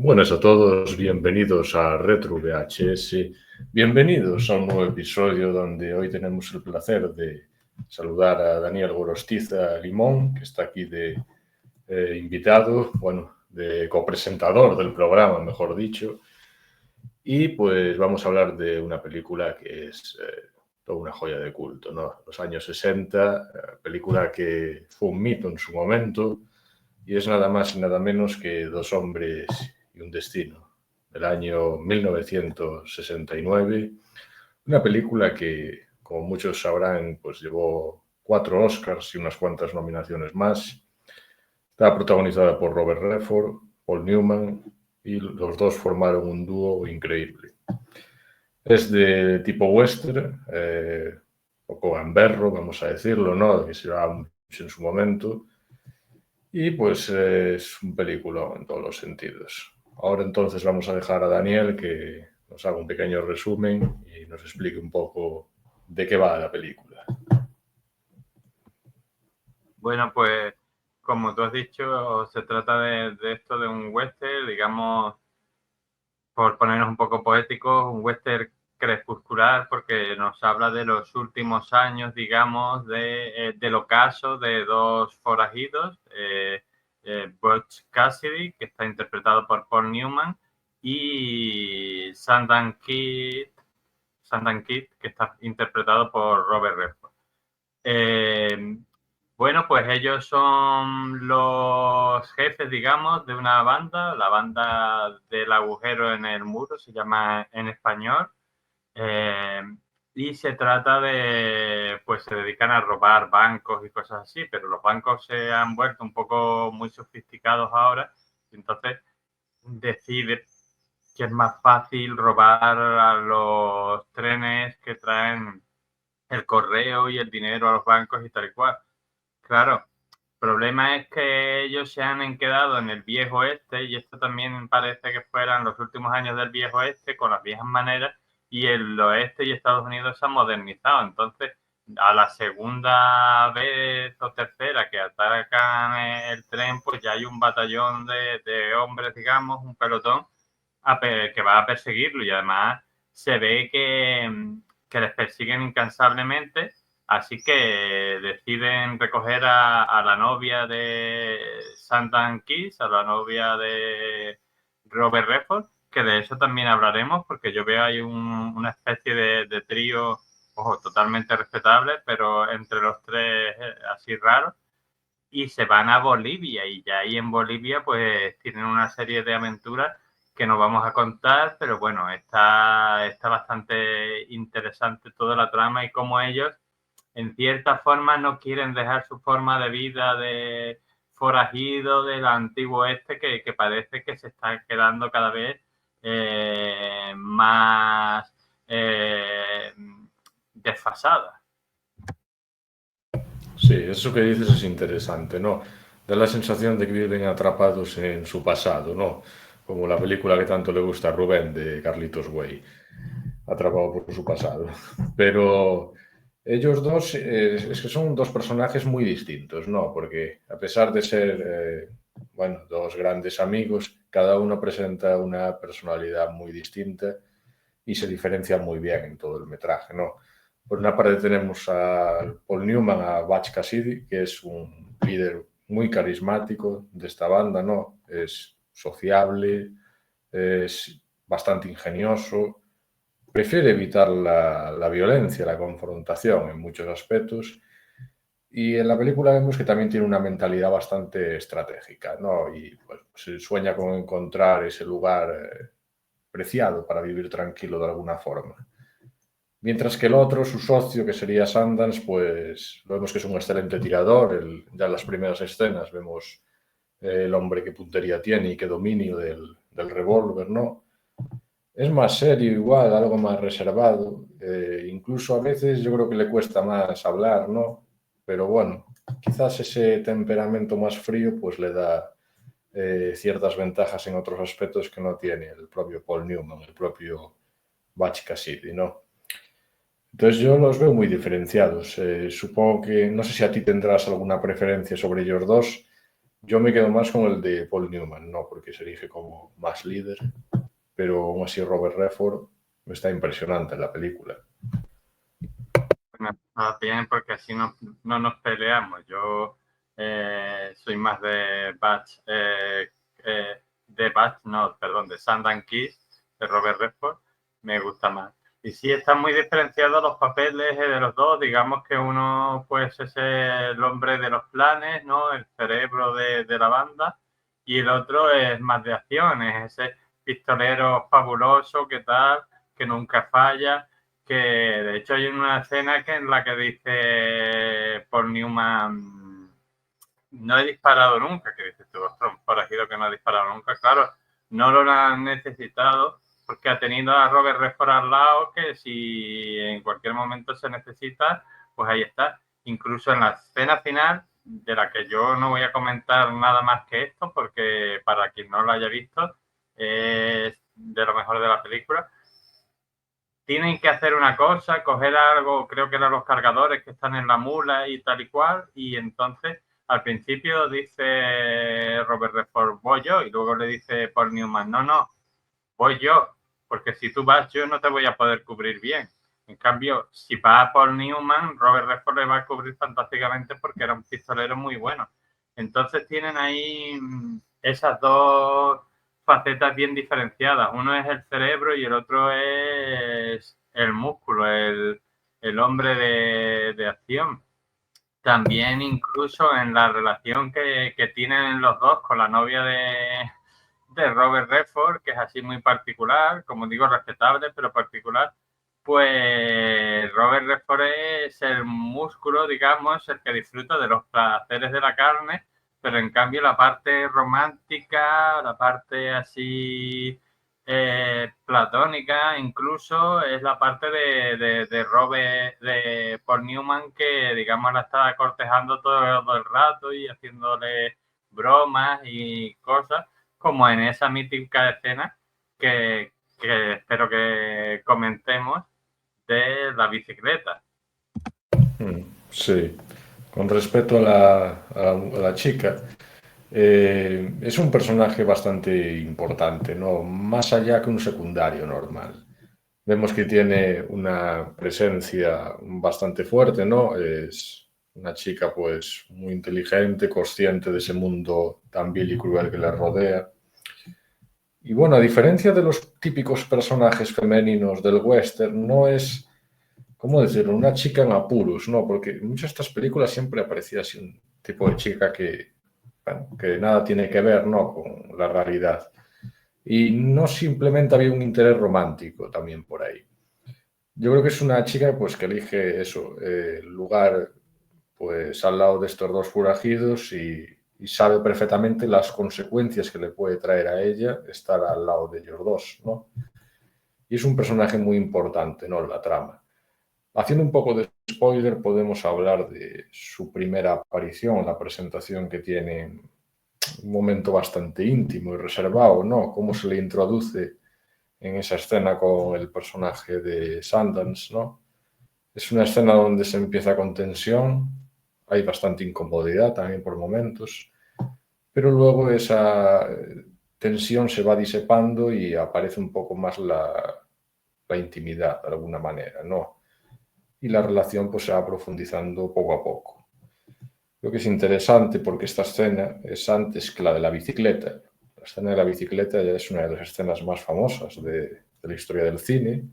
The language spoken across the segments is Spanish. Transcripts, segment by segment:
Buenas a todos, bienvenidos a Retro VHS, bienvenidos a un nuevo episodio donde hoy tenemos el placer de saludar a Daniel Gorostiza Limón, que está aquí de invitado, de copresentador del programa, mejor dicho, y pues vamos a hablar de una película que es toda una joya de culto, ¿no? Los años 60, película que fue un mito en su momento, y es nada más y nada menos que Dos hombres y un destino, del año 1969. Una película que, como muchos sabrán, pues llevó 4 Oscars y unas cuantas nominaciones más. Está protagonizada por Robert Redford, Paul Newman, y los dos formaron un dúo increíble. Es de tipo western, un poco gamberro, vamos a decirlo, ¿no? Que se llevaba mucho en su momento. Y pues es un película en todos los sentidos. Ahora entonces vamos a dejar a Daniel que nos haga un pequeño resumen y nos explique un poco de qué va la película. Bueno, pues como tú has dicho, se trata de esto de un western, digamos, por ponernos un poco poéticos, un western crepuscular, porque nos habla de los últimos años, digamos, del ocaso de dos forajidos, Butch Cassidy, que está interpretado por Paul Newman, y Sandan Kid, que está interpretado por Robert Redford. Bueno, pues ellos son los jefes, digamos, de una banda, la banda del agujero en el muro, se llama en español, y se trata de, pues se dedican a robar bancos y cosas así, pero los bancos se han vuelto un poco muy sofisticados ahora, y entonces decide que es más fácil robar a los trenes que traen el correo y el dinero a los bancos y tal y cual. Claro, el problema es que ellos se han quedado en el viejo oeste y esto también parece que fueran los últimos años del viejo oeste con las viejas maneras y el oeste y Estados Unidos se han modernizado. Entonces, a la segunda vez o tercera que atacan el tren, pues ya hay un batallón de hombres, digamos, un pelotón que va a perseguirlo y además se ve que les persiguen incansablemente. Así que deciden recoger a la novia de Sandan Kiss, a la novia de Robert Redford, que de eso también hablaremos, porque yo veo ahí una especie de trío, ojo, totalmente respetable, pero entre los tres así raros, y se van a Bolivia, y ya ahí en Bolivia pues tienen una serie de aventuras que no vamos a contar, pero bueno, está bastante interesante toda la trama y cómo ellos en cierta forma no quieren dejar su forma de vida de forajido del antiguo este que parece que se está quedando cada vez más desfasada. Sí, eso que dices es interesante, ¿no? Da la sensación de que viven atrapados en su pasado, ¿no? Como la película que tanto le gusta a Rubén de Carlitos Way, atrapado por su pasado. Pero ellos dos, es que son dos personajes muy distintos, ¿no? Porque a pesar de ser, dos grandes amigos, cada uno presenta una personalidad muy distinta y se diferencia muy bien en todo el metraje, ¿no? Por una parte tenemos a Paul Newman, a Butch Cassidy, que es un líder muy carismático de esta banda, ¿no? Es sociable, es bastante ingenioso, prefiere evitar la violencia, la confrontación en muchos aspectos. Y en la película vemos que también tiene una mentalidad bastante estratégica, ¿no? Y pues, se sueña con encontrar ese lugar preciado para vivir tranquilo de alguna forma. Mientras que el otro, su socio, que sería Sundance, pues vemos que es un excelente tirador. Ya en las primeras escenas vemos el hombre qué puntería tiene y qué dominio del revólver, ¿no? Es más serio igual, algo más reservado. Incluso a veces yo creo que le cuesta más hablar, ¿no? Pero bueno, quizás ese temperamento más frío pues le da ciertas ventajas en otros aspectos que no tiene el propio Paul Newman, el propio Butch Cassidy, ¿no? Entonces yo los veo muy diferenciados. Supongo que, no sé si a ti tendrás alguna preferencia sobre ellos dos, Yo me quedo más con el de Paul Newman, no porque se erige como más líder, pero aún así Robert Redford está impresionante en la película. Bueno, está bien porque así no nos peleamos. Yo soy más de Batch, no, perdón, de Sundance Kiss, de Robert Redford, me gusta más. Y sí están muy diferenciados los papeles de los dos. Digamos que uno pues es el hombre de los planes, ¿no? El cerebro de la banda, y el otro es más de acción, es ese pistolero fabuloso que tal, que nunca falla, que de hecho hay una escena en la que dice Paul Newman, no he disparado nunca, que dices tú, ostras, un forajido que no ha disparado nunca, claro, no lo han necesitado porque ha tenido a Robert Redford al lado, que si en cualquier momento se necesita, pues ahí está. Incluso en la escena final, de la que yo no voy a comentar nada más que esto, porque para quien no lo haya visto, es de lo mejor de la película. Tienen que hacer una cosa, coger algo, creo que eran los cargadores que están en la mula y tal y cual, y entonces al principio dice Robert Redford, voy yo, y luego le dice Paul Newman, no, voy yo, porque si tú vas yo no te voy a poder cubrir bien. En cambio, si va Paul Newman, Robert Redford le va a cubrir fantásticamente porque era un pistolero muy bueno. Entonces tienen ahí esas dos facetas bien diferenciadas. Uno es el cerebro y el otro es el músculo, el hombre de acción. También incluso en la relación que tienen los dos con la novia de Robert Redford, que es así muy particular, como digo, respetable, pero particular, pues Robert Redford es el músculo, digamos, el que disfruta de los placeres de la carne, pero en cambio la parte romántica, la parte así platónica, incluso es la parte de Robert, de Paul Newman, que digamos la estaba cortejando todo el rato y haciéndole bromas y cosas, como en esa mítica escena que espero que comentemos, de la bicicleta. Sí, con respecto a la chica, es un personaje bastante importante, ¿no? Más allá que un secundario normal. Vemos que tiene una presencia bastante fuerte, ¿no? Es una chica pues muy inteligente, consciente de ese mundo tan vil y cruel que la rodea. Y bueno, a diferencia de los típicos personajes femeninos del western, no es, ¿cómo decirlo?, una chica en apuros, ¿no? Porque en muchas de estas películas siempre aparecía así un tipo de chica que, bueno, que nada tiene que ver, ¿no?, con la realidad. Y no simplemente había un interés romántico también por ahí. Yo creo que es una chica pues que elige eso, el lugar pues al lado de estos dos forajidos y sabe perfectamente las consecuencias que le puede traer a ella estar al lado de ellos dos, ¿no? Y es un personaje muy importante, ¿no?, en la trama. Haciendo un poco de spoiler, podemos hablar de su primera aparición, la presentación que tiene, un momento bastante íntimo y reservado, ¿no? Cómo se le introduce en esa escena con el personaje de Sundance, ¿no? Es una escena donde se empieza con tensión, hay bastante incomodidad también por momentos, pero luego esa tensión se va disipando y aparece un poco más la intimidad, de alguna manera, ¿no? Y la relación pues se va profundizando poco a poco. Creo que es interesante porque esta escena es antes que la de la bicicleta. La escena de la bicicleta ya es una de las escenas más famosas de la historia del cine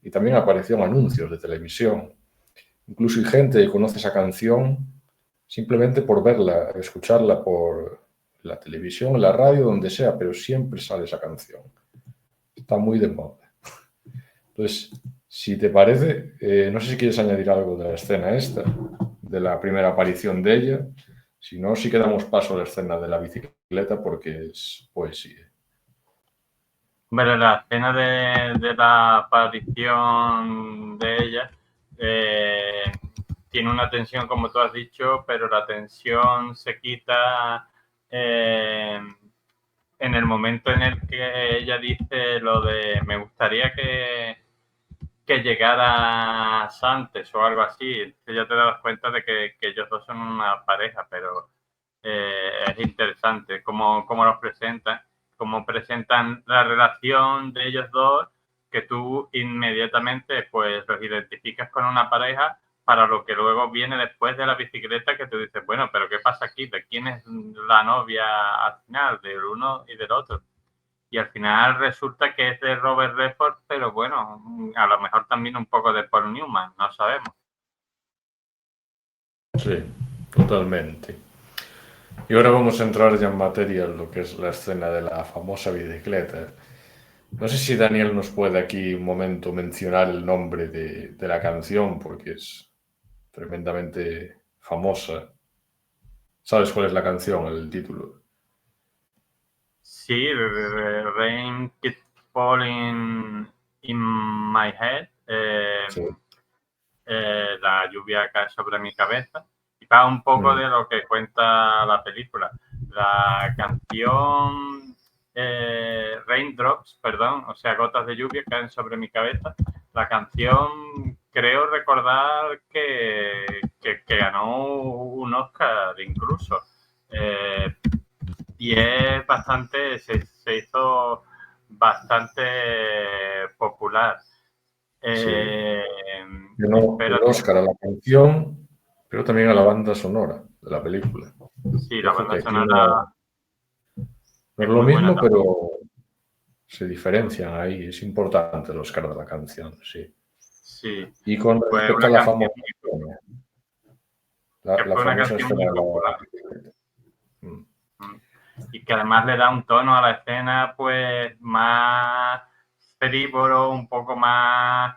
y también apareció en anuncios de televisión. Incluso hay gente que conoce esa canción simplemente por verla, escucharla por la televisión, en la radio, donde sea, pero siempre sale esa canción. Está muy de moda. Entonces, si te parece, no sé si quieres añadir algo de la escena esta, de la primera aparición de ella. Si no, sí que damos paso a la escena de la bicicleta porque es poesía. Bueno, la escena de la aparición de ella tiene una tensión, como tú has dicho, pero la tensión se quita en el momento en el que ella dice lo de me gustaría que llegaras antes o algo así. Entonces ya te das cuenta de que ellos dos son una pareja, pero es interesante cómo los presentan, cómo presentan la relación de ellos dos, que tú inmediatamente pues los identificas con una pareja, para lo que luego viene después de la bicicleta, que tú dices, bueno, pero ¿qué pasa aquí? ¿De quién es la novia al final? Del uno y del otro. Y al final resulta que es de Robert Redford, pero bueno, a lo mejor también un poco de Paul Newman, no sabemos. Sí, totalmente. Y ahora vamos a entrar ya en materia en lo que es la escena de la famosa bicicleta. No sé si Daniel nos puede aquí un momento mencionar el nombre de la canción, porque es tremendamente famosa. ¿Sabes cuál es la canción, el título? Sí, Rain Keeps Falling in My Head. Sí. La lluvia cae sobre mi cabeza. Y va un poco Mm. de lo que cuenta la película. La canción Raindrops, perdón, o sea, gotas de lluvia caen sobre mi cabeza. La canción, creo recordar que ganó un Oscar incluso. Y es bastante, se hizo bastante popular. Sí. Eh, Ganó el espérate, Oscar a la canción, pero también a la banda sonora de la película. sí, Y la ojo que banda aquí sonora no es es lo muy buena mismo, también. pero se diferencian ahí. Es importante el Oscar de la canción, sí. Sí, Y con fue respecto a una la canción famosa escena, que la fue una famosa canción escena muy de la popular. bicicleta. Mm. Y que además le da un tono a la escena pues más frívolo, un poco más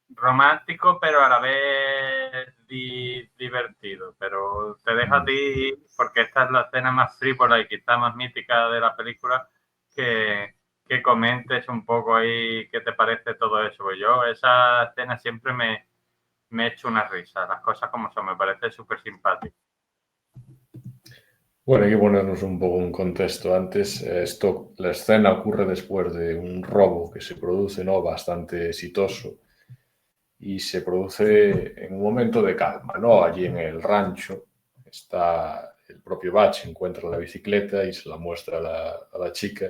romántico, pero a la vez divertido. Pero te dejo a Mm. ti, porque esta es la escena más frívola y quizá más mítica de la película, que comentes un poco ahí qué te parece todo eso. Pues yo esa escena siempre me echo una risa, las cosas como son, me parece súper simpático. Bueno, hay que ponernos un poco en contexto. Antes, la escena ocurre después de un robo que se produce, ¿no? Bastante exitoso y se produce en un momento de calma, ¿no? Allí en el rancho está el propio Batch, encuentra la bicicleta y se la muestra a la chica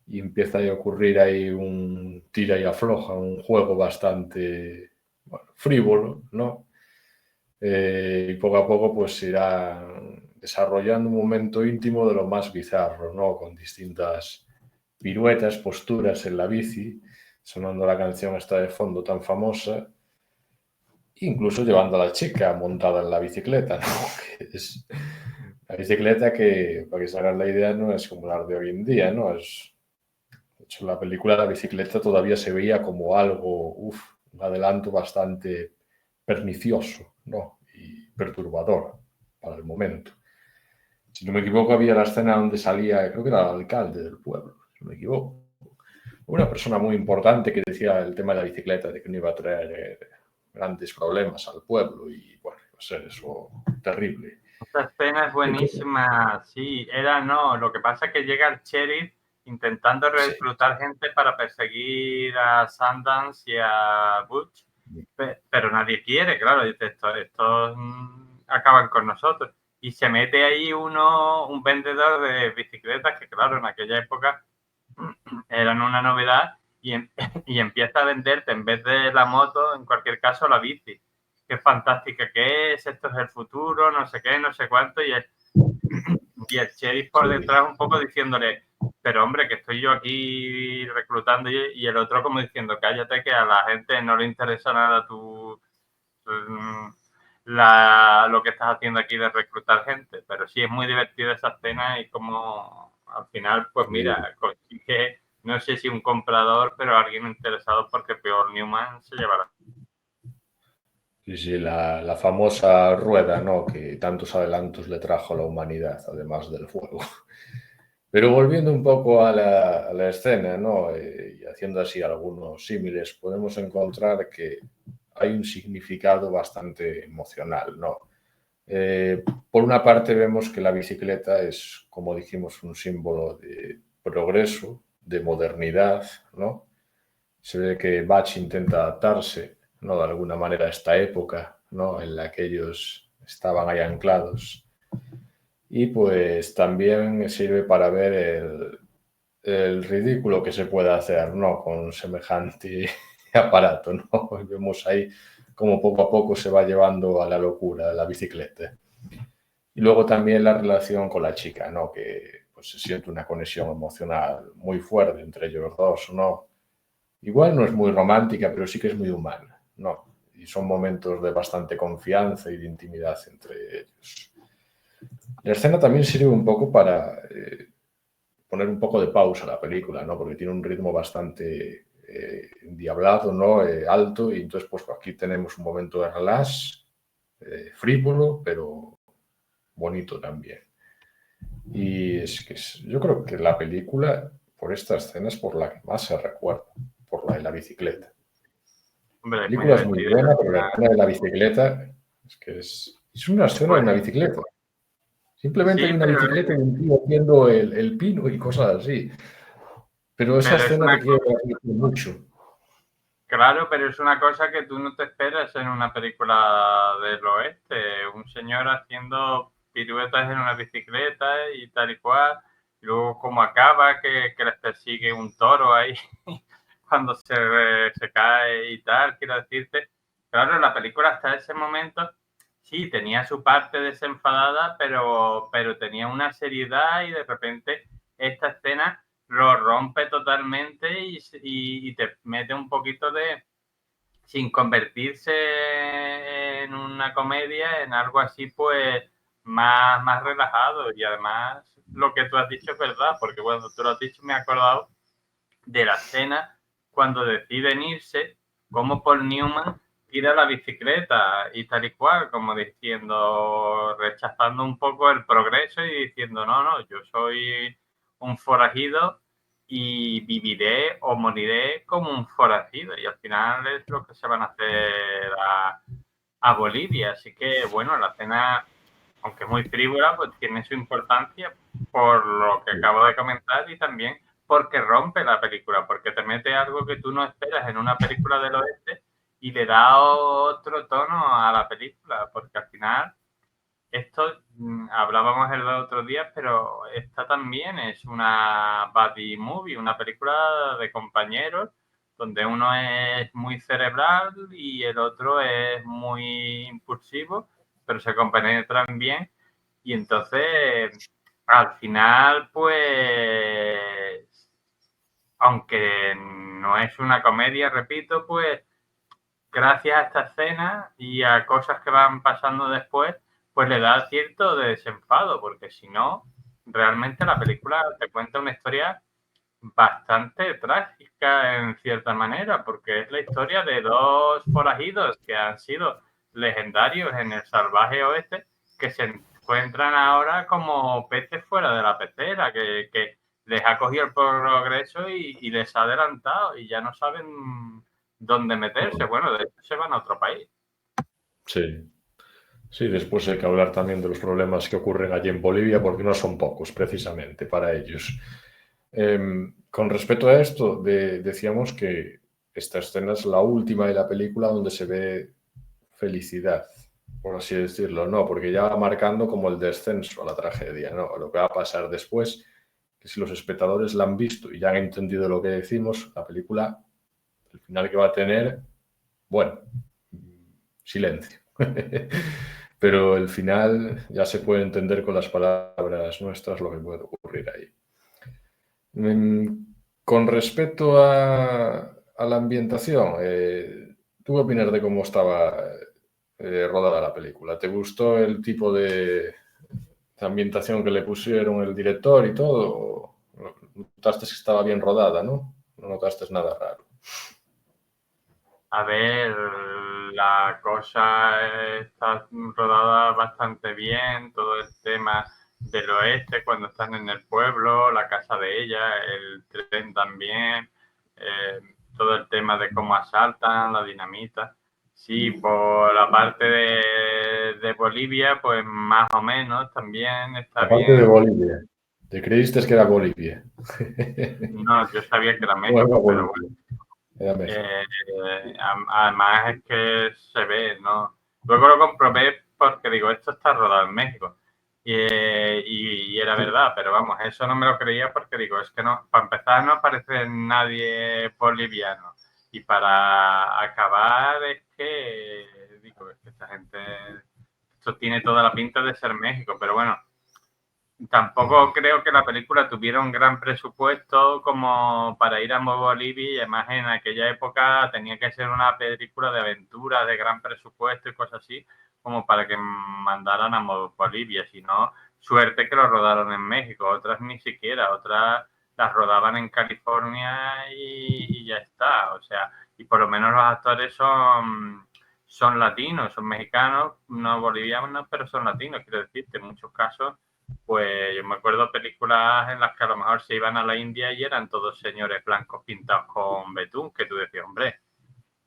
y empieza a ocurrir ahí un tira y afloja, un juego bastante bueno, frívolo, ¿no? Y poco a poco pues se irá desarrollando un momento íntimo de lo más bizarro, ¿no? Con distintas piruetas, posturas en la bici, sonando la canción esta de fondo tan famosa, incluso llevando a la chica montada en la bicicleta, ¿no? Que es la bicicleta que, para que se hagan la idea, no es como la de hoy en día, ¿no? De hecho, en la película la bicicleta todavía se veía como algo, un adelanto bastante pernicioso, ¿no? Y perturbador para el momento. Si no me equivoco, había la escena donde salía, creo que era el alcalde del pueblo, si no me equivoco. Una persona muy importante que decía el tema de la bicicleta, de que no iba a traer grandes problemas al pueblo y bueno, iba a ser eso terrible. Esta escena es buenísima, sí, no, lo que pasa es que llega el sheriff intentando Sí. reclutar gente para perseguir a Sundance y a Butch, pero nadie quiere, claro, dice, estos acaban con nosotros. Y se mete ahí un vendedor de bicicletas que, claro, en aquella época eran una novedad y empieza a venderte, en vez de la moto, en cualquier caso, la bici. Qué fantástica que es, esto es el futuro, no sé qué, no sé cuánto, y el sheriff por Sí. detrás un poco diciéndole, pero hombre, que estoy yo aquí reclutando, y el otro como diciendo, cállate, que a la gente no le interesa nada lo que estás haciendo aquí de reclutar gente. Pero sí es muy divertida esa escena y como al final, pues Sí. mira, consigue, no sé si un comprador, pero alguien interesado, porque peor Newman se llevará. Sí, sí, la famosa rueda, ¿no? Que tantos adelantos le trajo a la humanidad, además del fuego. Pero volviendo un poco a la escena, ¿no? Y haciendo así algunos símiles, podemos encontrar que hay un significado bastante emocional, ¿no? Por una parte vemos que la bicicleta es, como dijimos, un símbolo de progreso, de modernidad, ¿no? Se ve que Bach intenta adaptarse, ¿no? De alguna manera a esta época, ¿no? En la que ellos estaban ahí anclados. y pues también sirve para ver el ridículo que se puede hacer, ¿no? Con semejante aparato, ¿no? Vemos ahí cómo poco a poco se va llevando a la locura la bicicleta. Y luego también la relación con la chica, ¿no? Que pues se siente una conexión emocional muy fuerte entre ellos dos, ¿no? Igual no es muy romántica, pero sí que es muy humana, ¿no? Y son momentos de bastante confianza y de intimidad entre ellos. La escena también sirve un poco para poner un poco de pausa a la película, ¿no? Porque tiene un ritmo bastante endiablado, ¿no? Alto, y entonces pues aquí tenemos un momento de relax, frívolo, pero bonito también. Y es que yo creo que la película, por esta escena, es por la que más se recuerda, por la de la bicicleta. La Hombre, es muy película es muy divertida. buena, pero la escena de la bicicleta es que es una escena de Pues una bicicleta. Simplemente hay sí, una bicicleta y un tío haciendo el pino y cosas así. Pero esa pero es escena una te quiere transmitir mucho. Claro, pero es una cosa que tú no te esperas en una película del oeste. Un señor haciendo piruetas en una bicicleta y tal y cual. Y luego como acaba, que les persigue un toro ahí cuando se cae y tal. Quiero decirte, claro, la película hasta ese momento sí tenía su parte desenfadada, pero tenía una seriedad y de repente esta escena lo rompe totalmente y te mete un poquito de, sin convertirse en una comedia, en algo así pues más relajado. Y además lo que tú has dicho es verdad, porque cuando tú lo has dicho me he acordado de la escena cuando deciden irse, como Paul Newman tira la bicicleta y tal y cual, como diciendo, rechazando un poco el progreso y diciendo, no, no, yo soy un forajido y viviré o moriré como un forajido. Y al final es lo que se van a hacer a Bolivia. Así que, bueno, la escena, aunque muy frívola, pues tiene su importancia por lo que acabo de comentar y también porque rompe la película, porque te mete algo que tú no esperas en una película del oeste y le da otro tono a la película, porque al final esto hablábamos el otro día, pero esta también es una buddy movie, una película de compañeros donde uno es muy cerebral y el otro es muy impulsivo, pero se compenetran bien y entonces al final pues aunque no es una comedia, repito, pues gracias a esta escena y a cosas que van pasando después, pues le da cierto desenfado, porque si no, realmente la película te cuenta una historia bastante trágica en cierta manera, porque es la historia de dos forajidos que han sido legendarios en el salvaje oeste, que se encuentran ahora como peces fuera de la pecera, que les ha cogido el progreso y les ha adelantado y ya no saben dónde meterse. Bueno, de hecho se van a otro país. Sí. Sí, después hay que hablar también de los problemas que ocurren allí en Bolivia, porque no son pocos, precisamente, para ellos. Con respecto a esto, decíamos que esta escena es la última de la película donde se ve felicidad, por así decirlo, ¿no? Porque ya va marcando como el descenso a la tragedia, ¿no? A lo que va a pasar después, que si los espectadores la han visto y ya han entendido lo que decimos, la película, el final que va a tener, bueno, silencio. Pero el final ya se puede entender con las palabras nuestras lo que puede ocurrir ahí. Con respecto a la ambientación, ¿tú qué opinas de cómo estaba rodada la película? ¿Te gustó el tipo de ambientación que le pusieron el director y todo? ¿Notaste que estaba bien rodada, no? No notaste nada raro. A ver, la cosa está rodada bastante bien, todo el tema del oeste, cuando están en el pueblo, la casa de ella, el tren también, todo el tema de cómo asaltan, la dinamita. Sí, por la parte de Bolivia, pues más o menos también está Aparte de bien. Bolivia, ¿te creíste que era Bolivia? No, yo sabía que era No era México, pero bueno. Bolivia, era México. Además es que se ve, ¿no? Luego lo comprobé porque digo, esto está rodado en México. y era verdad, pero vamos, eso no me lo creía porque digo, es que no, para empezar no aparece nadie boliviano y para acabar es que, digo, es que esta gente, esto tiene toda la pinta de ser México, pero bueno, tampoco creo que la película tuviera un gran presupuesto como para ir a Bolivia y además en aquella época tenía que ser una película de aventura, de gran presupuesto y cosas así, como para que mandaran a Bolivia. Si no, suerte que lo rodaron en México, otras ni siquiera, otras las rodaban en California y ya está. O sea, y por lo menos los actores son latinos, son mexicanos, no bolivianos, pero son latinos, quiero decirte, en muchos casos pues yo me acuerdo películas en las que a lo mejor se iban a la India y eran todos señores blancos pintados con betún, que tú decías, hombre,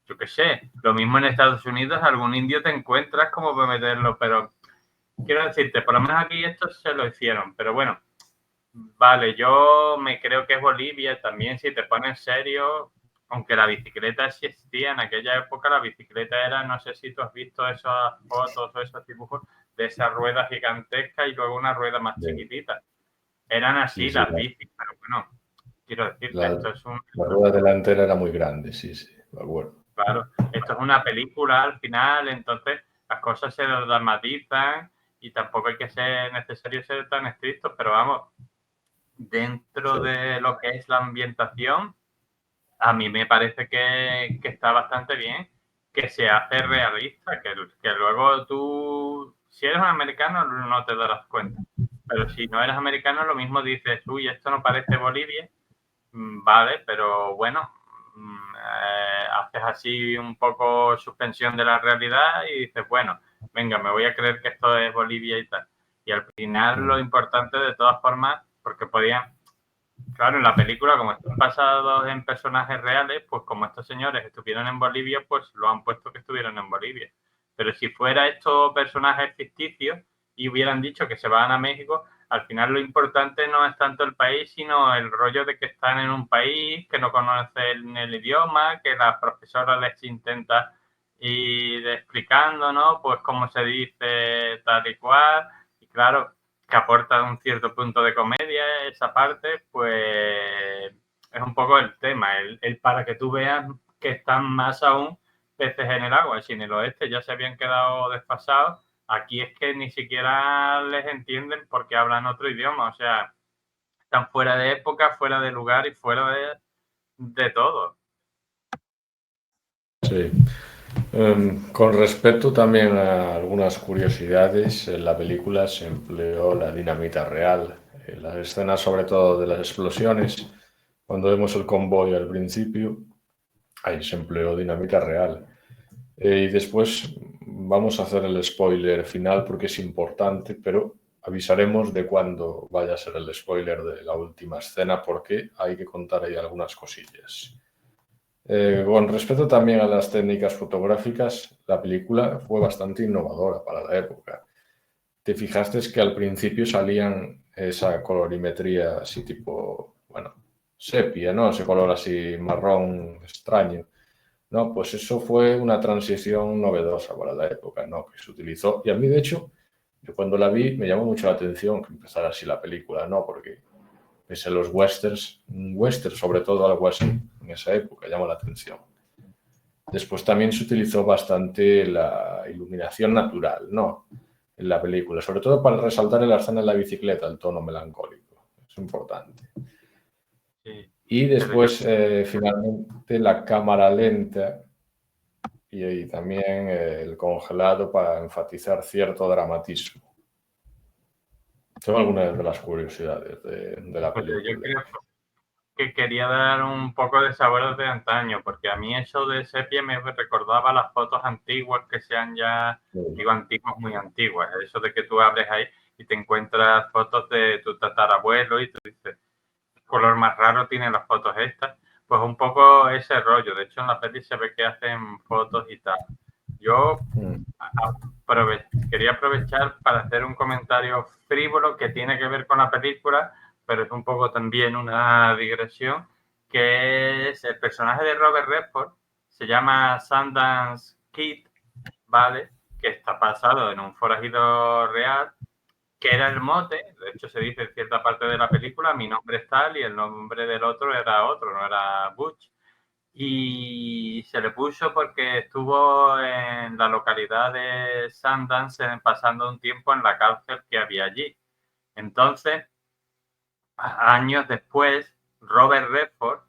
yo qué sé, lo mismo en Estados Unidos, algún indio te encuentras como para meterlo, pero quiero decirte, por lo menos aquí esto se lo hicieron, pero bueno, vale, yo me creo que es Bolivia también, si te pones serio, aunque la bicicleta existía en aquella época, la bicicleta era, no sé si tú has visto esas fotos o esos dibujos de esa rueda gigantesca y luego una rueda más Sí, chiquitita. Eran sí, así sí, las bicis, pero bueno, quiero decirte, la, esto es un, la rueda delantera era muy grande, sí, sí, me acuerdo. claro, esto es una película al final, entonces las cosas se dramatizan y tampoco hay que ser necesario ser tan estrictos, pero vamos, Sí, dentro de lo que es la ambientación, a mí me parece que está bastante bien, que se hace realista, que luego tú, si eres un americano, no te darás cuenta. Pero si no eres americano, lo mismo dices, uy, esto no parece Bolivia, vale, pero bueno, haces así un poco suspensión de la realidad y dices, bueno, venga, me voy a creer que esto es Bolivia y tal. Y al final lo importante de todas formas, porque podían, claro, en la película, como están basados en personajes reales, pues como estos señores estuvieron en Bolivia, pues lo han puesto que estuvieron en Bolivia. Pero si fuera estos personajes ficticios y hubieran dicho que se van a México, al final lo importante no es tanto el país, sino el rollo de que están en un país, que no conocen el idioma, que la profesora les intenta ir explicando, ¿no? Pues cómo se dice tal y cual. Y claro, que aporta un cierto punto de comedia esa parte, pues es un poco el tema, el para que tú veas que están más aún peces en el agua. Si en el oeste ya se habían quedado desfasados, aquí es que ni siquiera les entienden porque hablan otro idioma, o sea, están fuera de época, fuera de lugar y fuera de todo. sí. Con respecto también a algunas curiosidades, en la película se empleó la dinamita real. En las escenas, sobre todo de las explosiones, cuando vemos el convoy al principio, ahí se empleó dinamita real. Y después vamos a hacer el spoiler final porque es importante, pero avisaremos de cuándo vaya a ser el spoiler de la última escena porque hay que contar ahí algunas cosillas. Con respecto también a las técnicas fotográficas, la película fue bastante innovadora para la época. Te fijaste que al principio salían esa colorimetría así tipo, bueno, sepia, ¿no? Ese color así marrón extraño. No, pues eso fue una transición novedosa para la época, ¿no? Que se utilizó. Y a mí, de hecho, yo cuando la vi me llamó mucho la atención que empezara así la película, ¿no? Porque pese a los westerns, un western sobre todo algo así, en esa época llama la atención. Después también se utilizó bastante la iluminación natural, ¿no? En la película, sobre todo para resaltar en la escena de la bicicleta, el tono melancólico. Es importante. Sí. Y Pero yo después, finalmente, la cámara lenta y también el congelado para enfatizar cierto dramatismo. Son algunas de las curiosidades de la pues yo película. creo que quería dar un poco de sabor de antaño, porque a mí eso de sepia me recordaba las fotos antiguas que sean ya, Sí, digo antiguas, muy antiguas, eso de que tú abres ahí y te encuentras fotos de tu tatarabuelo y tú dices, ¿qué color más raro tienen las fotos estas? Pues un poco ese rollo, de hecho en la peli se ve que hacen fotos y tal. Yo quería aprovechar para hacer un comentario frívolo que tiene que ver con la película, pero es un poco también una digresión, que es el personaje de Robert Redford, se llama Sundance Kid, ¿vale? Que está basado en un forajido real que era el mote, de hecho se dice en cierta parte de la película, mi nombre es tal y el nombre del otro era otro, no era Butch. Y se le puso porque estuvo en la localidad de Sundance pasando un tiempo en la cárcel que había allí. Entonces, años después, Robert Redford,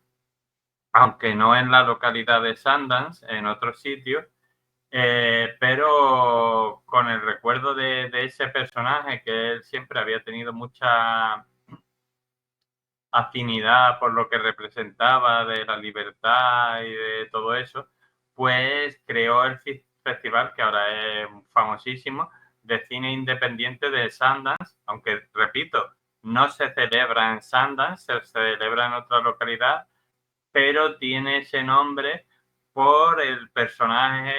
aunque no en la localidad de Sundance, en otro sitio, pero con el recuerdo de ese personaje que él siempre había tenido mucha afinidad por lo que representaba de la libertad y de todo eso, pues creó el festival que ahora es famosísimo de cine independiente de Sundance, aunque repito, no se celebra en Sundance, se celebra en otra localidad, pero tiene ese nombre por el personaje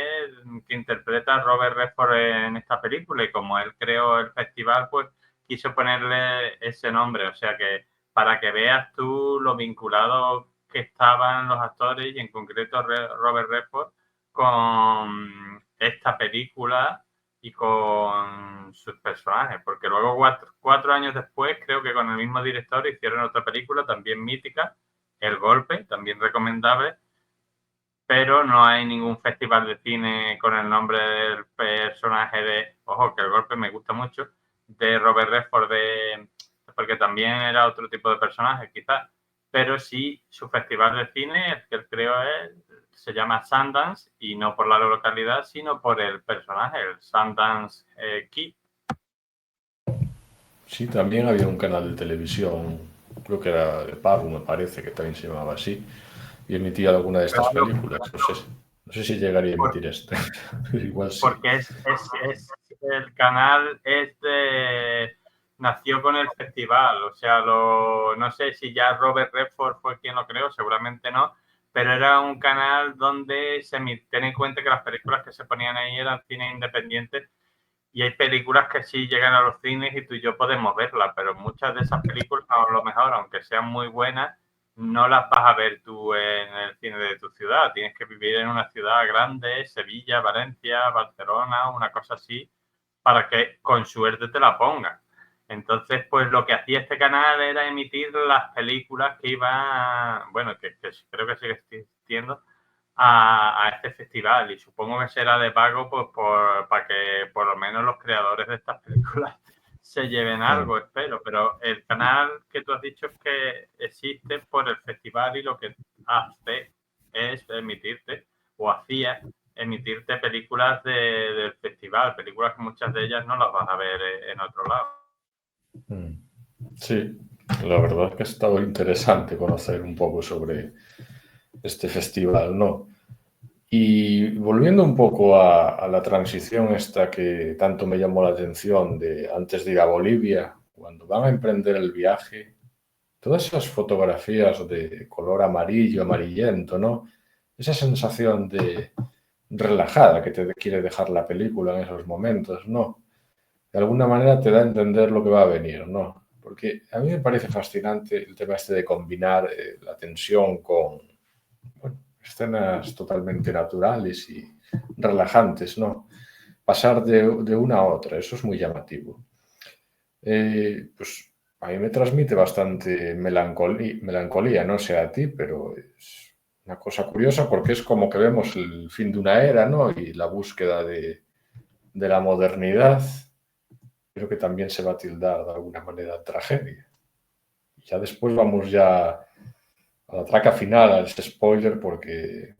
que interpreta Robert Redford en esta película, y como él creó el festival, pues quiso ponerle ese nombre, o sea que para que veas tú lo vinculado que estaban los actores y en concreto Robert Redford con esta película y con sus personajes, porque luego cuatro años después creo que con el mismo director hicieron otra película también mítica, El Golpe, también recomendable, pero no hay ningún festival de cine con el nombre del personaje de, ojo, que El Golpe me gusta mucho, de Robert Redford, porque también era otro tipo de personaje quizás, pero sí su festival de cine, el que él creó se llama Sundance, y no por la localidad, sino por el personaje, el Sundance Kid. Sí, también había un canal de televisión, creo que era de pago, me parece, que también se llamaba así, y emitía alguna de estas Claro, películas. No sé si llegaría a emitir este, pero igual sí. porque el canal nació con el festival, o sea, no sé si ya Robert Redford fue quien lo creó, seguramente no, pero era un canal donde ten en cuenta que las películas que se ponían ahí eran cine independientes, y hay películas que sí llegan a los cines y tú y yo podemos verlas, pero muchas de esas películas, a lo mejor, aunque sean muy buenas, no las vas a ver tú en el cine de tu ciudad. Tienes que vivir en una ciudad grande, Sevilla, Valencia, Barcelona, una cosa así, para que con suerte te la pongan. Entonces, pues lo que hacía este canal era emitir las películas que iban, bueno, que creo que sigue existiendo, a este festival, y supongo que será de pago pues para que por lo menos los creadores de estas películas se lleven algo, espero, pero el canal que tú has dicho es que existe por el festival y lo que hace es emitirte, o hacía emitirte películas del festival, películas que muchas de ellas no las vas a ver en otro lado. Sí, la verdad es que ha estado interesante conocer un poco sobre este festival, ¿no? Y volviendo un poco a la transición esta que tanto me llamó la atención de antes de ir a Bolivia, cuando van a emprender el viaje, todas esas fotografías de color amarillo, amarillento, ¿no? Esa sensación de relajada que te quiere dejar la película en esos momentos, ¿no? De alguna manera te da a entender lo que va a venir, ¿no? Porque a mí me parece fascinante el tema este de combinar la tensión con, bueno, escenas totalmente naturales y relajantes, ¿no? Pasar de una a otra, eso es muy llamativo. Pues a mí me transmite bastante melancolía, no sé a ti, pero es una cosa curiosa porque es como que vemos el fin de una era, ¿no? Y la búsqueda de la modernidad, creo que también se va a tildar de alguna manera de tragedia. Y ya después vamos ya a la traca final, a ese spoiler, porque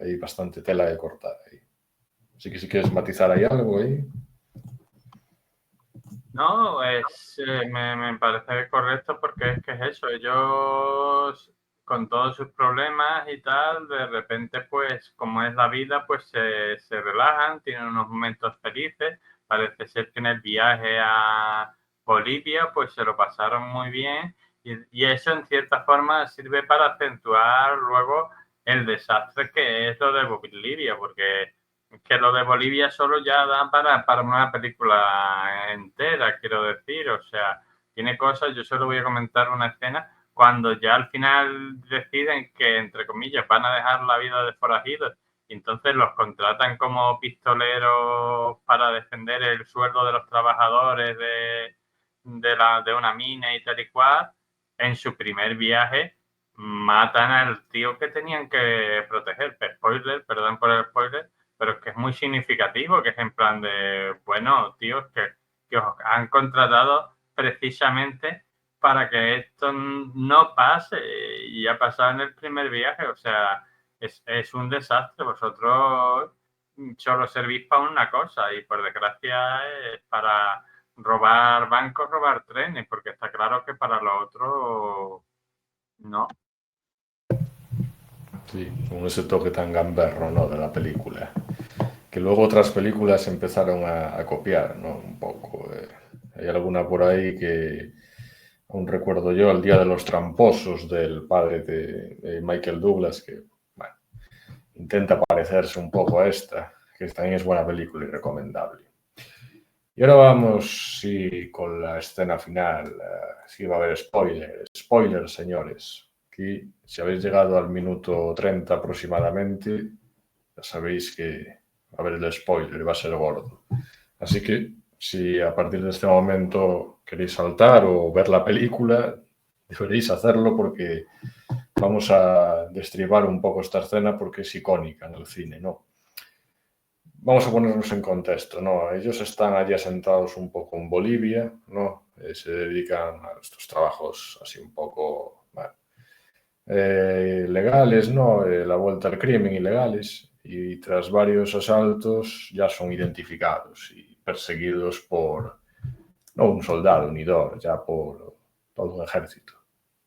hay bastante tela de cortar ahí. Así que si quieres matizar ahí algo ahí. No, me parece correcto porque es que es eso, ellos con todos sus problemas y tal, de repente pues como es la vida, pues se relajan, tienen unos momentos felices, parece ser que en el viaje a Bolivia pues se lo pasaron muy bien, y eso en cierta forma sirve para acentuar luego el desastre que es lo de Bolivia, porque que lo de Bolivia solo ya da para una película entera, quiero decir. O sea, tiene cosas, yo solo voy a comentar una escena, cuando ya al final deciden que, entre comillas, van a dejar la vida de forajidos, y entonces los contratan como pistoleros para defender el sueldo de los trabajadores de una mina y tal y cual, en su primer viaje matan al tío que tenían que proteger. Spoiler, perdón por el spoiler, pero es que es muy significativo, que es en plan de, bueno, tíos, que os han contratado precisamente para que esto no pase y ha pasado en el primer viaje. O sea, es un desastre. Vosotros solo servís para una cosa y por desgracia es para robar bancos, robar trenes, porque está claro que para lo otro no. Sí, con ese toque tan gamberro, ¿no? De la película. Que luego otras películas empezaron a copiar, ¿no? Un poco. Hay alguna por ahí que aún recuerdo yo, El Día de los Tramposos, del padre de Michael Douglas, que bueno, intenta parecerse un poco a esta, que también es buena película y recomendable. Y ahora vamos, sí, con la escena final. Sí, va a haber spoilers. Spoilers, señores. Aquí, si habéis llegado al minuto 30 aproximadamente, ya sabéis que va a haber el spoiler y va a ser gordo. Así que, si a partir de este momento queréis saltar o ver la película, deberéis hacerlo porque vamos a destribar un poco esta escena porque es icónica en el cine, ¿no? Vamos a ponernos en contexto, ¿no? Ellos están allí asentados un poco en Bolivia, ¿no? Se dedican a estos trabajos así un poco, bueno, legales, ¿no? La vuelta al crimen, ilegales, y tras varios asaltos ya son identificados y perseguidos por, no un soldado unidor, ya por todo un ejército.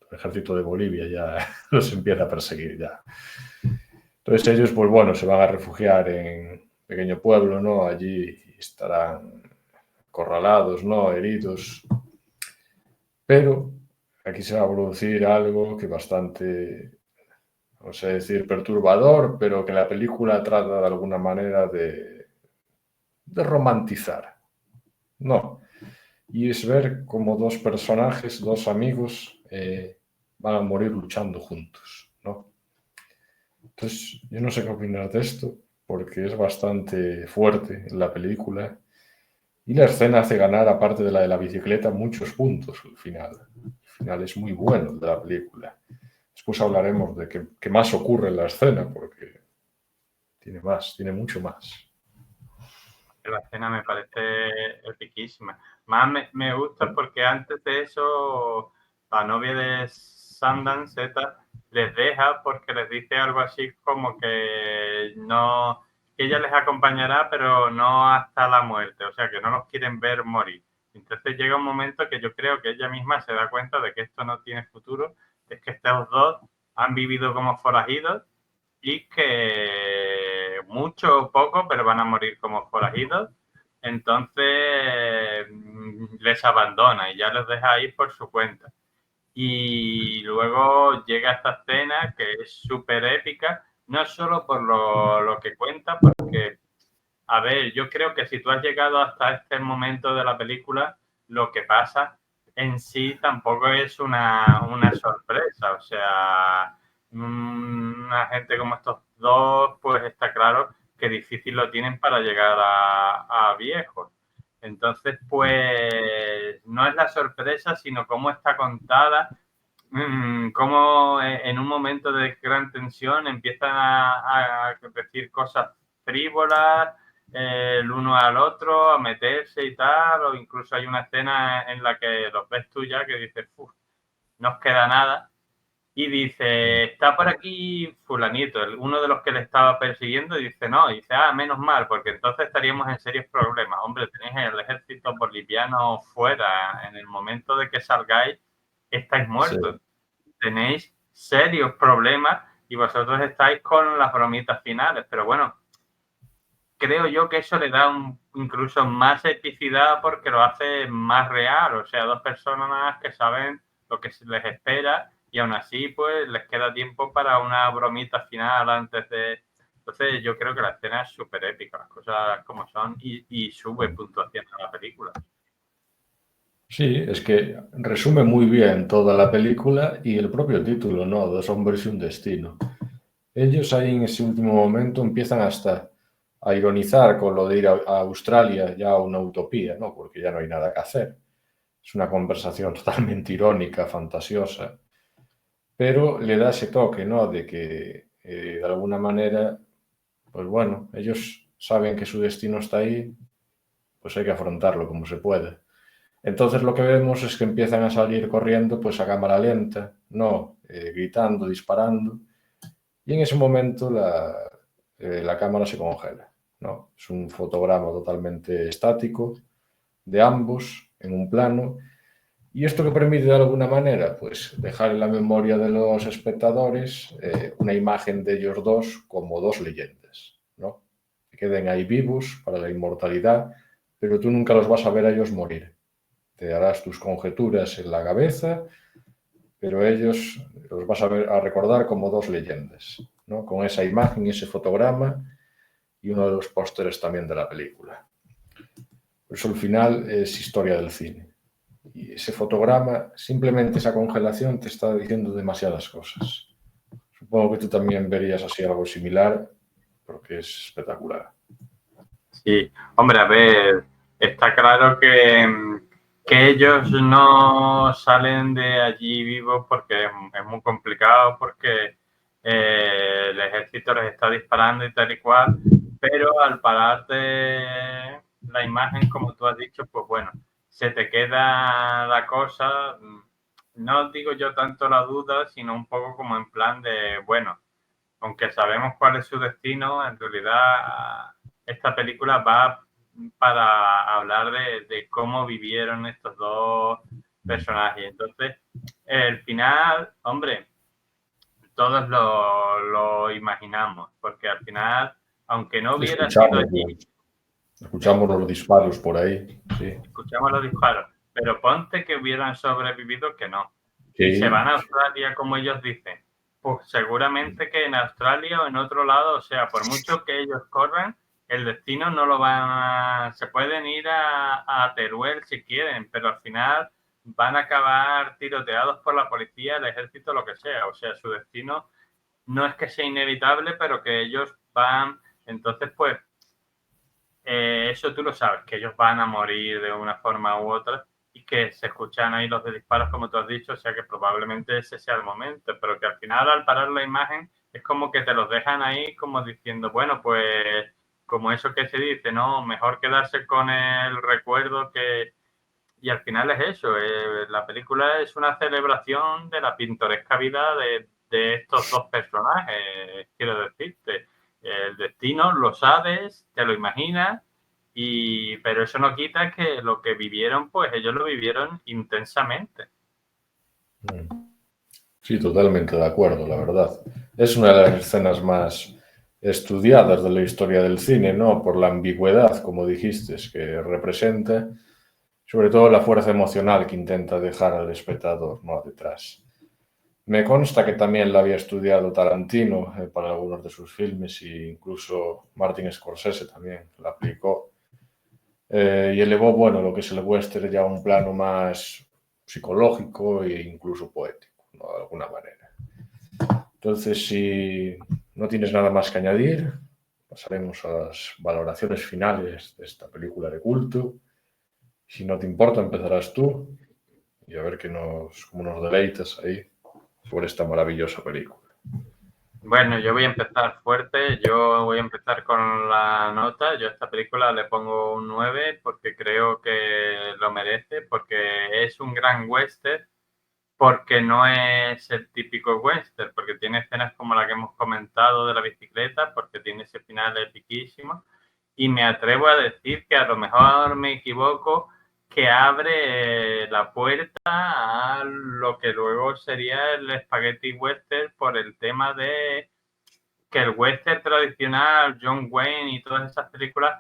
El ejército de Bolivia ya los empieza a perseguir ya. Entonces ellos, pues bueno, se van a refugiar en un pequeño pueblo, ¿no? Allí estarán acorralados, ¿no? Heridos. Pero aquí se va a producir algo que bastante, no sé decir perturbador, pero que la película trata de alguna manera de romantizar, ¿no? Y es ver cómo dos personajes, dos amigos, van a morir luchando juntos, ¿no? Entonces, yo no sé qué opinar de esto, porque es bastante fuerte en la película. Y la escena hace ganar, aparte de la bicicleta, muchos puntos al final. El final es muy bueno de la película. Después hablaremos de qué más ocurre en la escena, porque tiene más, tiene mucho más. La escena me parece epiquísima. Más me gusta porque antes de eso la novia de Sundance Z les deja porque les dice algo así como que no, que ella les acompañará pero no hasta la muerte, o sea que no los quieren ver morir. Entonces llega un momento que yo creo que ella misma se da cuenta de que esto no tiene futuro, es que estos dos han vivido como forajidos y que mucho o poco, pero van a morir como forajidos. Entonces les abandona y ya los deja ir por su cuenta. Y luego llega esta escena que es súper épica, no solo por lo que cuenta, porque, a ver, yo creo que si tú has llegado hasta este momento de la película, lo que pasa en sí tampoco es una sorpresa. O sea, una gente como estos dos, pues está claro que difícil lo tienen para llegar a viejos. Entonces, pues no es la sorpresa, sino cómo está contada, cómo en un momento de gran tensión empiezan a decir cosas frívolas, el uno al otro, a meterse y tal, o incluso hay una escena en la que los ves tú ya que dices, no os queda nada, y dice, está por aquí fulanito, uno de los que le estaba persiguiendo, y dice, no, y dice, menos mal, porque entonces estaríamos en serios problemas. Hombre, tenéis el ejército boliviano fuera, en el momento de que salgáis, estáis muertos. Sí. Tenéis serios problemas y vosotros estáis con las bromitas finales, pero bueno, creo yo que eso le da incluso más epicidad porque lo hace más real, o sea, dos personas que saben lo que se les espera y aún así pues les queda tiempo para una bromita final antes de... Entonces yo creo que la escena es súper épica, las cosas como son y sube puntuación a la película. Sí, es que resume muy bien toda la película y el propio título, ¿no? Dos hombres y un destino. Ellos ahí en ese último momento empiezan hasta a ironizar con lo de ir a Australia, ya una utopía, ¿no? Porque ya no hay nada que hacer. Es una conversación totalmente irónica, fantasiosa, pero le da ese toque, ¿no? De que de alguna manera, pues bueno, ellos saben que su destino está ahí, pues hay que afrontarlo como se puede. Entonces lo que vemos es que empiezan a salir corriendo pues a cámara lenta, no gritando, disparando, y en ese momento la cámara se congela, ¿no? Es un fotograma totalmente estático de ambos en un plano. ¿Y esto que permite de alguna manera? Pues dejar en la memoria de los espectadores una imagen de ellos dos como dos leyendas, ¿no? Que queden ahí vivos para la inmortalidad, pero tú nunca los vas a ver a ellos morir. Te harás tus conjeturas en la cabeza, pero ellos los vas a, a recordar como dos leyendas, ¿no? Con esa imagen, ese fotograma y uno de los pósteres también de la película. Por eso al final es historia del cine. Y ese fotograma, simplemente esa congelación te está diciendo demasiadas cosas. Supongo que tú también verías así algo similar, porque es espectacular. Sí, hombre, a ver, está claro que ellos no salen de allí vivos porque es muy complicado, porque el ejército les está disparando y tal y cual, pero al pararte la imagen, como tú has dicho, pues bueno, se te queda la cosa, no digo yo tanto la duda, sino un poco como en plan de, bueno, aunque sabemos cuál es su destino, en realidad esta película va para hablar de cómo vivieron estos dos personajes. Entonces, el final, hombre, todos lo imaginamos, porque al final, aunque no hubiera sido Escuchamos, allí, escuchamos los disparos por ahí, sí. escuchamos los disparos, pero ponte que hubieran sobrevivido que no. Y se Sí, van a Australia, como ellos dicen. Pues seguramente que en Australia o en otro lado, o sea, por mucho que ellos corran, el destino no lo van a... Se pueden ir a Teruel si quieren, pero al final van a acabar tiroteados por la policía, el ejército, lo que sea. O sea, su destino no es que sea inevitable, pero que ellos van... Entonces, pues, eso tú lo sabes, que ellos van a morir de una forma u otra y que se escuchan ahí los de disparos, como tú has dicho, o sea que probablemente ese sea el momento, pero que al final al parar la imagen es como que te los dejan ahí como diciendo, bueno, pues como eso que se dice, ¿no? Mejor quedarse con el recuerdo que... Y al final es eso, la película es una celebración de la pintoresca vida de estos dos personajes, quiero decirte. El destino lo sabes, te lo imaginas, pero eso no quita que lo que vivieron, pues ellos lo vivieron intensamente. sí, totalmente de acuerdo, la verdad. Es una de las escenas más estudiadas de la historia del cine, ¿no? Por la ambigüedad, como dijiste, que representa, sobre todo la fuerza emocional que intenta dejar al espectador, ¿no? Detrás. Me consta que también la había estudiado Tarantino para algunos de sus filmes e incluso Martin Scorsese también la aplicó. Y elevó, bueno, lo que es el western ya a un plano más psicológico e incluso poético, ¿no? De alguna manera. Entonces, si no tienes nada más que añadir, pasaremos a las valoraciones finales de esta película de culto. Si no te importa, empezarás tú y a ver cómo nos deleitas ahí sobre esta maravillosa película. Bueno, yo voy a empezar fuerte, yo voy a empezar con la nota, yo a esta película le pongo un 9 porque creo que lo merece, porque es un gran western, porque no es el típico western, porque tiene escenas como la que hemos comentado de la bicicleta, porque tiene ese final epiquísimo, y me atrevo a decir que a lo mejor me equivoco, que abre la puerta a lo que luego sería el spaghetti western por el tema de que el western tradicional, John Wayne y todas esas películas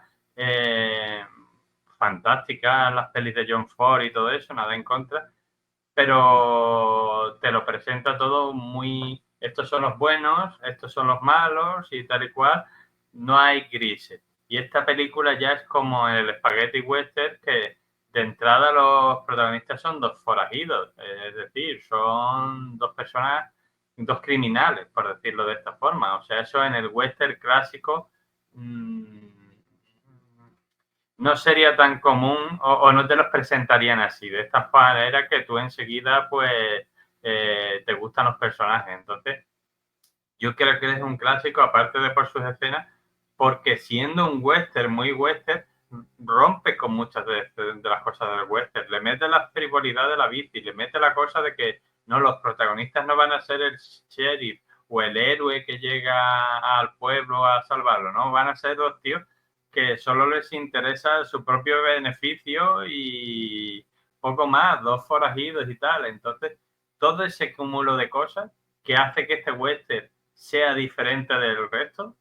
fantásticas, las pelis de John Ford y todo eso, nada en contra, pero te lo presenta todo muy, estos son los buenos, estos son los malos y tal y cual, no hay grises. Y esta película ya es como el spaghetti western que de entrada los protagonistas son dos forajidos, es decir, son dos personas, dos criminales, por decirlo de esta forma. O sea, eso en el western clásico no sería tan común o no te los presentarían así, de esta manera que tú enseguida pues te gustan los personajes. Entonces, yo creo que es un clásico, aparte de por sus escenas, porque siendo un western, muy western, rompe con muchas de las cosas del western. Le mete la frivolidad de la bici, le mete la cosa de que no, los protagonistas no van a ser el sheriff o el héroe que llega al pueblo a salvarlo, ¿no? Van a ser los tíos que solo les interesa su propio beneficio y poco más, dos forajidos y tal. Entonces, todo ese cúmulo de cosas que hace que este western sea diferente del resto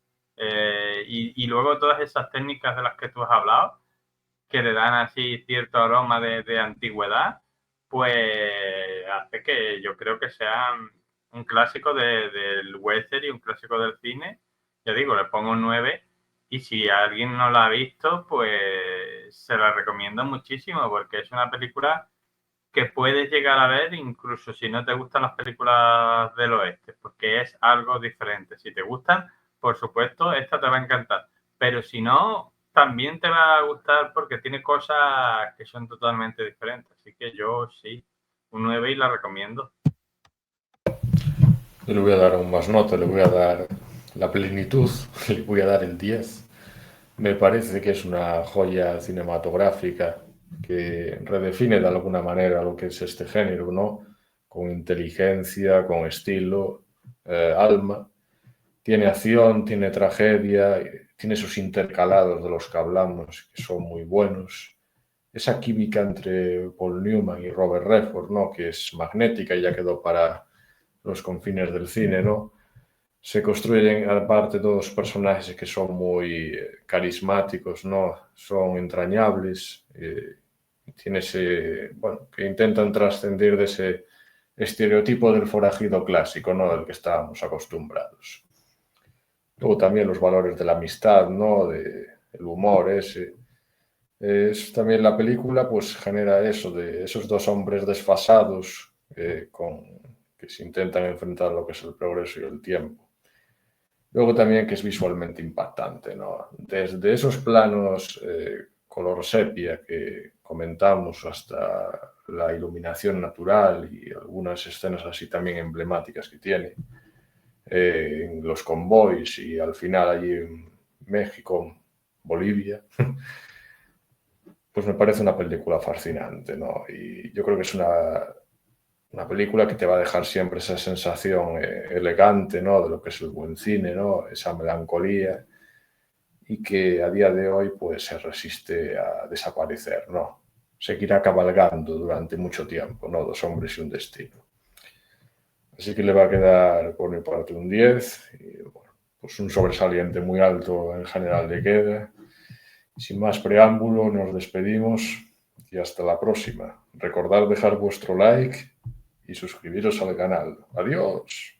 y luego todas esas técnicas de las que tú has hablado que le dan así cierto aroma de antigüedad, pues hace que yo creo que sea un clásico del western y un clásico del cine. Yo digo, le pongo un 9 y si alguien no la ha visto, pues se la recomiendo muchísimo porque es una película que puedes llegar a ver incluso si no te gustan las películas del oeste, porque es algo diferente. Si te gustan, por supuesto, esta te va a encantar. Pero si no, también te va a gustar porque tiene cosas que son totalmente diferentes. Así que yo sí, un 9 y la recomiendo. Yo le voy a dar aún más nota, le voy a dar la plenitud, le voy a dar el 10. Me parece que es una joya cinematográfica que redefine de alguna manera lo que es este género, ¿no? Con inteligencia, con estilo, alma. Tiene acción, tiene tragedia, tiene esos intercalados de los que hablamos, que son muy buenos. Esa química entre Paul Newman y Robert Redford, ¿no? Que es magnética y ya quedó para los confines del cine, ¿no? Se construyen aparte todos personajes que son muy carismáticos, ¿no? Son entrañables, bueno, que intentan trascender de ese estereotipo del forajido clásico, ¿no? Del que estábamos acostumbrados. Luego también los valores de la amistad, ¿no? El humor ese. Es también la película pues genera eso de esos dos hombres desfasados que se intentan enfrentar a lo que es el progreso y el tiempo. Luego también que es visualmente impactante, ¿no? Desde esos planos color sepia que comentamos hasta la iluminación natural y algunas escenas así también emblemáticas que tiene en los convoys y al final allí en México, Bolivia, pues me parece una película fascinante, ¿no? Y yo creo que es una película que te va a dejar siempre esa sensación elegante, ¿no? De lo que es el buen cine, ¿no? Esa melancolía y que a día de hoy pues se resiste a desaparecer, ¿no? Seguirá cabalgando durante mucho tiempo, ¿no? Dos hombres y un destino. Así que le va a quedar por mi parte un 10 y bueno, pues un sobresaliente muy alto en general le queda. Sin más preámbulo, nos despedimos y hasta la próxima. Recordad dejar vuestro like y suscribiros al canal. Adiós.